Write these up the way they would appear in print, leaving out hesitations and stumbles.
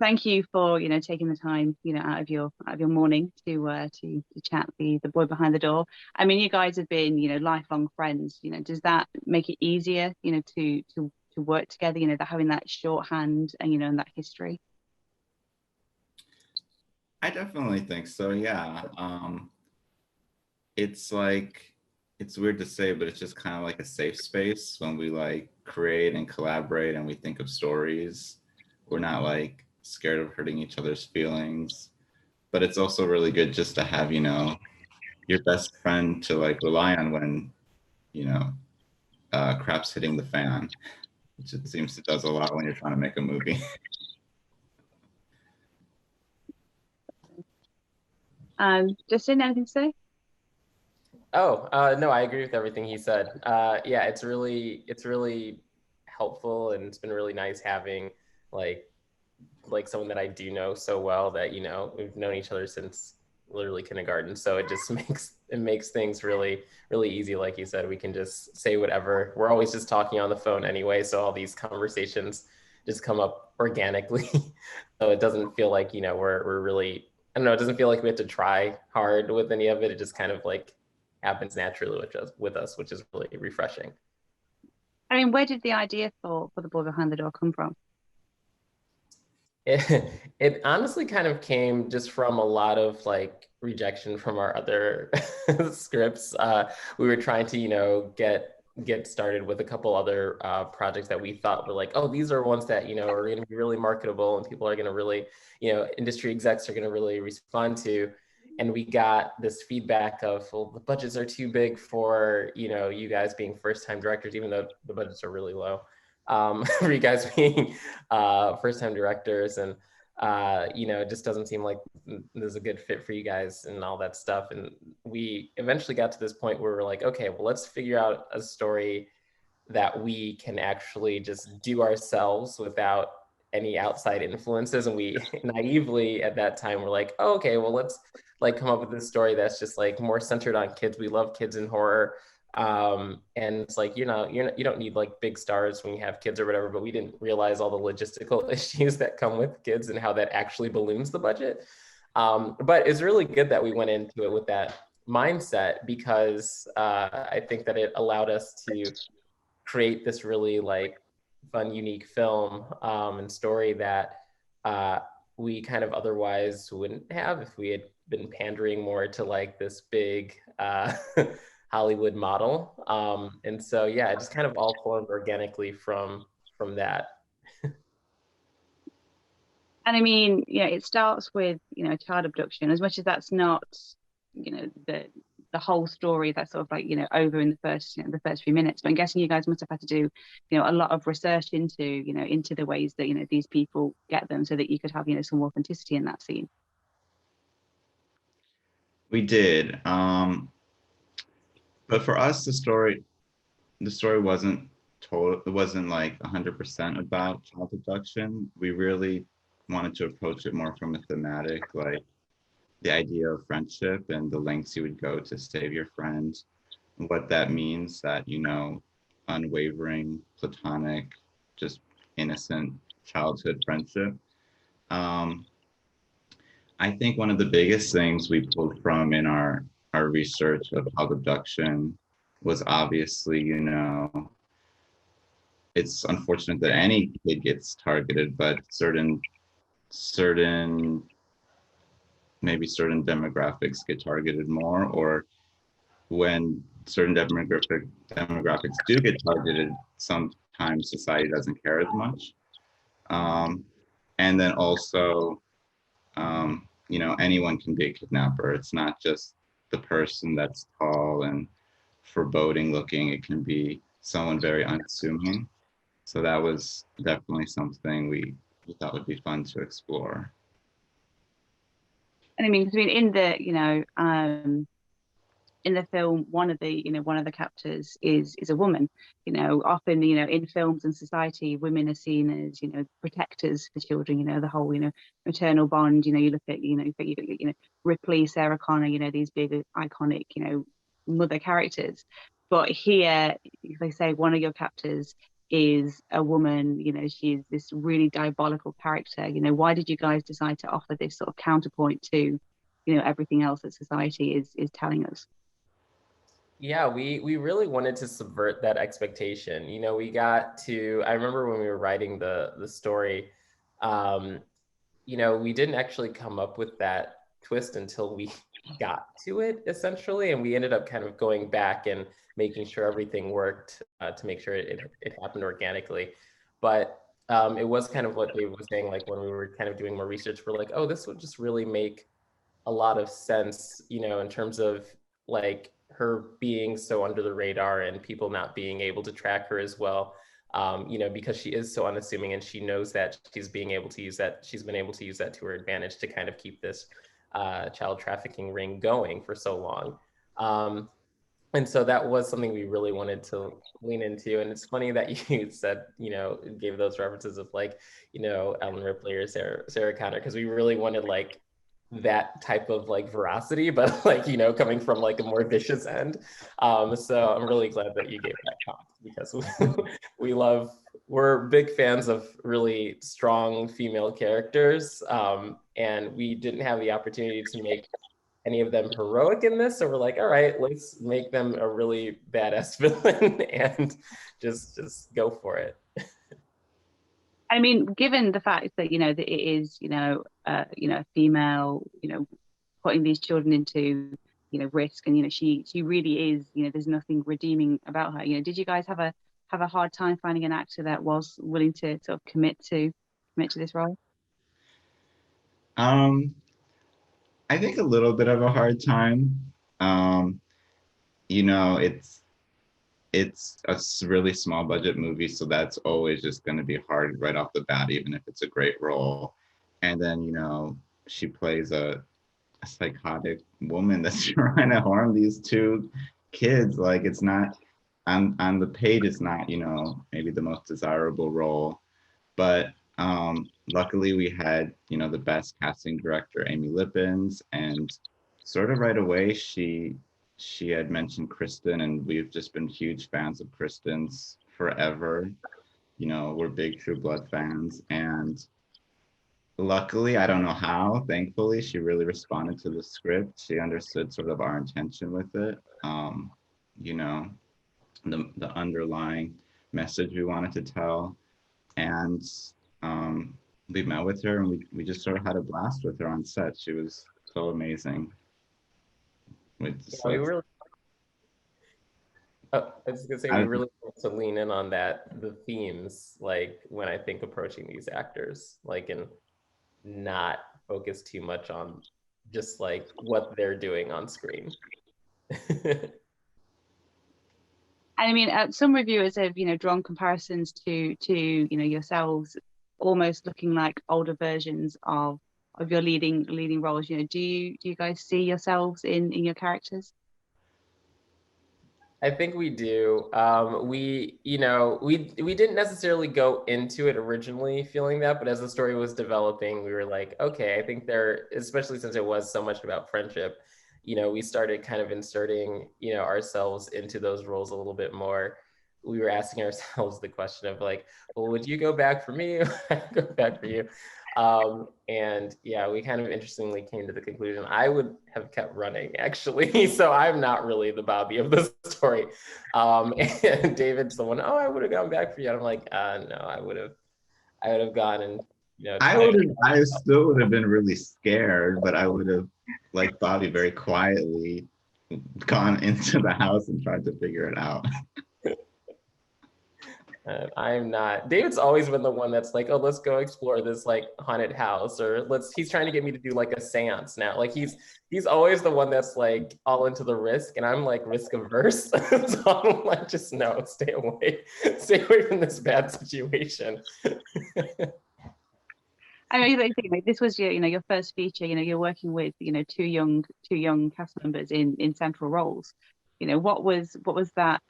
thank you for taking the time out of your morning to chat the boy behind the door. I mean, you guys have been lifelong friends. Does that make it easier to work together? That having that shorthand and that history. I definitely think so. Yeah. It's like, it's weird to say, but it's just kind of like a safe space when we like create and collaborate and we think of stories. We're not like scared of hurting each other's feelings. But it's also really good just to have, your best friend to like rely on when, you know, crap's hitting the fan, which it seems it does a lot when you're trying to make a movie. Justin, anything to say? Oh, no, I agree with everything he said. Yeah, it's really helpful, and it's been really nice having like someone that I do know so well that, we've known each other since literally kindergarten. So it just makes things really, really easy. Like you said, we can just say whatever. We're always just talking on the phone anyway. So all these conversations just come up organically. So it doesn't feel like, we're really, I don't know, it doesn't feel like we have to try hard with any of it. It just kind of like happens naturally with us, which is really refreshing. I mean, where did the idea for the boy behind the door come from? It honestly kind of came just from a lot of like rejection from our other scripts. We were trying to, get started with a couple other projects that we thought were like, oh, these are ones that, are going to be really marketable and people are going to really, industry execs are going to really respond to. And we got this feedback of, well, the budgets are too big for, you guys being first-time directors, even though the budgets are really low. For you guys being first-time directors, and it just doesn't seem like there's a good fit for you guys and all that stuff. And we eventually got to this point where we're like, okay, well, let's figure out a story that we can actually just do ourselves without any outside influences. And we naively at that time were like, oh, okay, well, let's like come up with this story that's just like more centered on kids. We love kids in horror. And it's like, you don't need like big stars when you have kids or whatever, but we didn't realize all the logistical issues that come with kids and how that actually balloons the budget. But it's really good that we went into it with that mindset, because I think that it allowed us to create this really like fun, unique film and story that we kind of otherwise wouldn't have if we had been pandering more to like this big Hollywood model. And so, yeah, it just kind of all formed organically from that. And I mean, it starts with, child abduction, as much as that's not, the whole story that's sort of like, over in the first few minutes. But I'm guessing you guys must have had to do, a lot of research into the ways that, these people get them, so that you could have, some authenticity in that scene. We did. But for us, the story wasn't total. It wasn't like 100% about child abduction. We really wanted to approach it more from a thematic, like the idea of friendship and the lengths you would go to save your friend, and what that means, that, unwavering, platonic, just innocent childhood friendship. Um, I think one of the biggest things we pulled from in our research of child abduction was obviously, it's unfortunate that any kid gets targeted, but certain maybe certain demographics get targeted more, or when certain demographics do get targeted, sometimes society doesn't care as much. And then also, anyone can be a kidnapper. It's not just the person that's tall and foreboding looking. It can be someone very unassuming. So that was definitely something we thought would be fun to explore. And I mean, in the in the film, one of the captors is a woman. Often, in films and society, women are seen as, protectors for children. The whole, maternal bond. You look at, Ripley, Sarah Connor. These big iconic, mother characters. But here, they say one of your captors is a woman, she's this really diabolical character. Why did you guys decide to offer this sort of counterpoint to, everything else that society is telling us? Yeah, we really wanted to subvert that expectation. We got to, I remember when we were writing the story, we didn't actually come up with that twist until we got to it, essentially. And we ended up kind of going back and making sure everything worked to make sure it happened organically. But it was kind of what Dave was saying, like when we were kind of doing more research, we're like, oh, this would just really make a lot of sense, in terms of like her being so under the radar and people not being able to track her as well. Because she is so unassuming and she knows that she's been able to use that to her advantage to kind of keep this child trafficking ring going for so long. And so that was something we really wanted to lean into. And it's funny that you said, gave those references of like, Ellen Ripley or Sarah Connor, because we really wanted like that type of like veracity, but like, coming from like a more vicious end. So I'm really glad that you gave that comment, because we're big fans of really strong female characters. And we didn't have the opportunity to make any of them heroic in this. So we're like, all right, let's make them a really badass villain and just go for it. I mean, given the fact that, that it is, a female, putting these children into, risk, and, she really is, there's nothing redeeming about her. Did you guys have a hard time finding an actor that was willing to sort of commit to this role? I think a little bit of a hard time. It's a really small budget movie, so that's always just going to be hard right off the bat, even if it's a great role. And then, she plays a psychotic woman that's trying to harm these two kids. Like, it's not on the page, it's not, maybe the most desirable role. But luckily we had, the best casting director, Amy Lippens, and sort of right away she had mentioned Kristen, and we've just been huge fans of Kristen's forever. We're big True Blood fans, and luckily, I don't know how, thankfully, she really responded to the script. She understood sort of our intention with it. You know, the underlying message we wanted to tell. And we met with her, and we just sort of had a blast with her on set. She was so amazing. We really, I was gonna say, we really want to lean in on the themes, like when I think approaching these actors, like, and not focus too much on just like what they're doing on screen. I mean, some reviewers have, drawn comparisons to yourselves, almost looking like older versions of your leading roles. Do you guys see yourselves in your characters? I think we do. We didn't necessarily go into it originally feeling that, but as the story was developing, we were like, okay, I think especially since it was so much about friendship, we started kind of inserting, ourselves into those roles a little bit more. We were asking ourselves the question of like, well, would you go back for me? Go back for you. And yeah, we kind of interestingly came to the conclusion I would have kept running, actually. So I'm not really the Bobby of the story. And David's the one, oh, I would have gone back for you. And I'm like, no, I would have gone and, I still would have been really scared, but I would have, like Bobby, very quietly gone into the house and tried to figure it out. I'm not. David's always been the one that's like, oh, let's go explore this like haunted house, or he's trying to get me to do like a seance now. Like he's always the one that's like all into the risk, and I'm like risk averse. So I'm like, just no, stay away from this bad situation. I mean, like, this was your first feature. You're working with two young cast members in central roles. What was that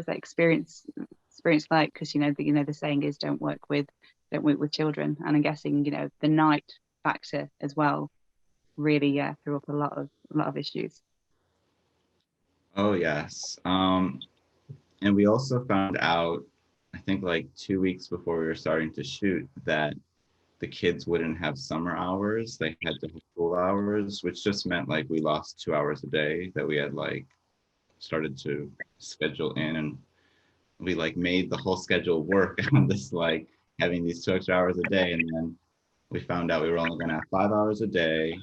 experience like? Because the saying is don't work with children, and I'm guessing the night factor as well really threw up a lot of issues. Oh yes, and we also found out I think like 2 weeks before we were starting to shoot, that the kids wouldn't have summer hours. They had to have school hours, which just meant like we lost 2 hours a day that we had like started to schedule in, and we like made the whole schedule work on this, like having these 2 extra hours a day. And then we found out we were only going to have 5 hours a day.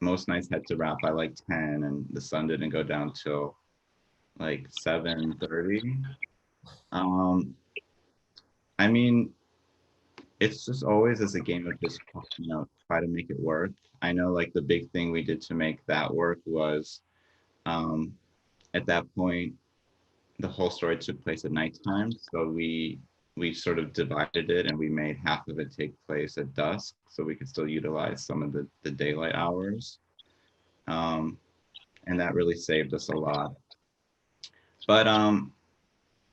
Most nights had to wrap by like 10, and the sun didn't go down till like 7:30. Um, I mean, it's just always as a game of just, try to make it work. I know like the big thing we did to make that work was, um, at that point, the whole story took place at nighttime. So we sort of divided it, and we made half of it take place at dusk, so we could still utilize some of the daylight hours. Um, and that really saved us a lot. But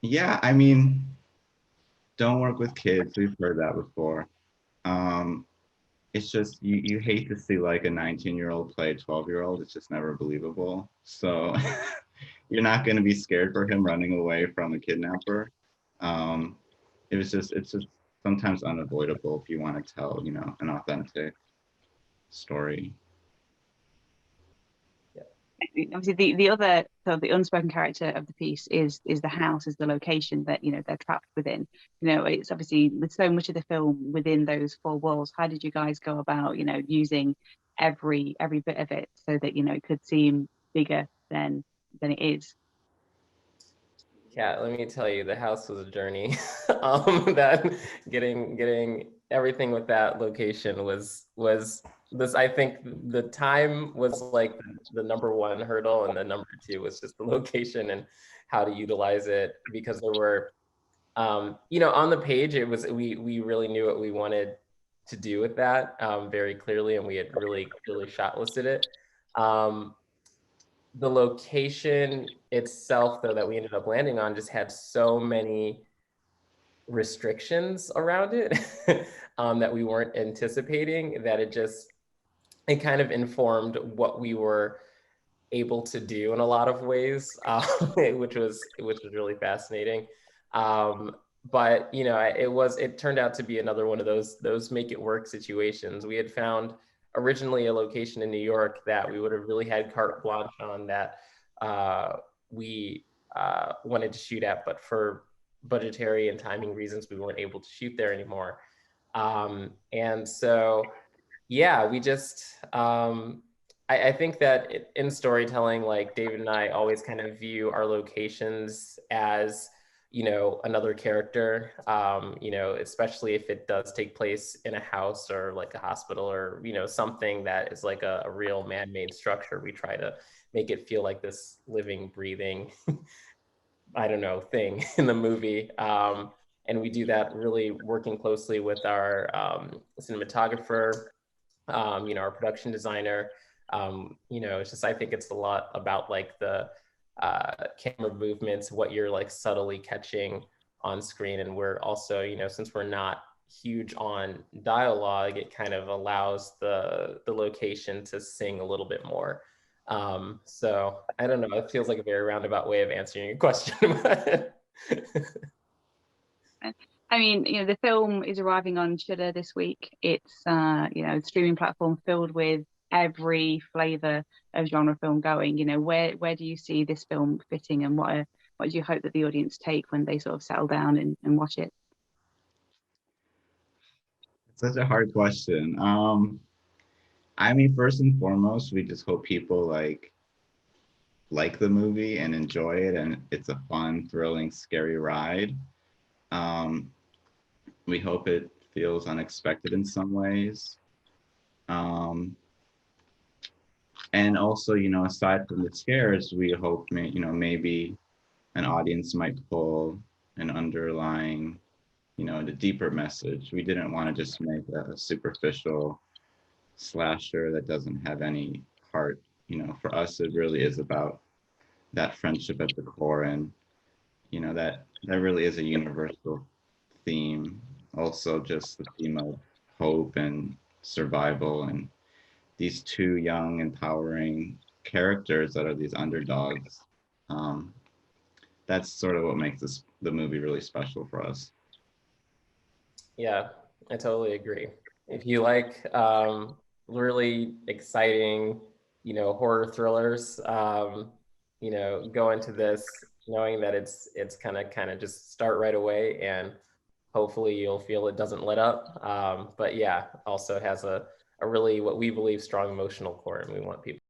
yeah, I mean, don't work with kids. We've heard that before. Um, it's just you hate to see like a 19-year-old play a 12-year-old. It's just never believable. So you're not going to be scared for him running away from a kidnapper. Um, it's just sometimes unavoidable if you want to tell, an authentic story. Obviously the other sort of the unspoken character of the piece is the house, is the location that they're trapped within. It's obviously with so much of the film within those four walls. How did you guys go about using every bit of it so that it could seem bigger than it is? Yeah, let me tell you, the house was a journey. That getting everything with that location was this. I think the time was like the number one hurdle, and the number two was just the location and how to utilize it, because there were, on the page, it was we really knew what we wanted to do with that, very clearly, and we had really clearly shot listed it. Um, the location itself, though, that we ended up landing on just had so many restrictions around it, that we weren't anticipating, that it kind of informed what we were able to do in a lot of ways, which was really fascinating. But it turned out to be another one of those make it work situations. We had found originally a location in New York that we would have really had carte blanche on, that we wanted to shoot at, but for budgetary and timing reasons, we weren't able to shoot there anymore. And so, yeah, we just, I think that in storytelling, like David and I always kind of view our locations as, another character, especially if it does take place in a house or like a hospital, or, something that is like a real man-made structure. We try to make it feel like this living, breathing, I don't know, thing in the movie. And we do that really working closely with our cinematographer, our production designer. It's just, I think it's a lot about like the camera movements, what you're like subtly catching on screen. And we're also, since we're not huge on dialogue, it kind of allows the location to sing a little bit more. So I don't know, it feels like a very roundabout way of answering your question. I mean, the film is arriving on Shudder this week. It's a streaming platform filled with every flavor of genre film going. Where do you see this film fitting, and what do you hope that the audience take when they sort of settle down and watch it? It's such a hard question. I mean, first and foremost, we just hope people like the movie and enjoy it, and it's a fun, thrilling, scary ride. Um, we hope it feels unexpected in some ways. And also, aside from the scares, we hope, maybe an audience might pull an underlying, the deeper message. We didn't want to just make a superficial slasher that doesn't have any heart. For us, it really is about that friendship at the core, and that really is a universal theme. Also, just the theme of hope and survival, and these two young, empowering characters that are these underdogs. Um, that's sort of what makes the movie really special for us. Yeah, I totally agree. If you like really exciting, horror thrillers, go into this knowing that it's kind of just start right away, and hopefully you'll feel it doesn't let up. But yeah, also has a really what we believe strong emotional core, and we want people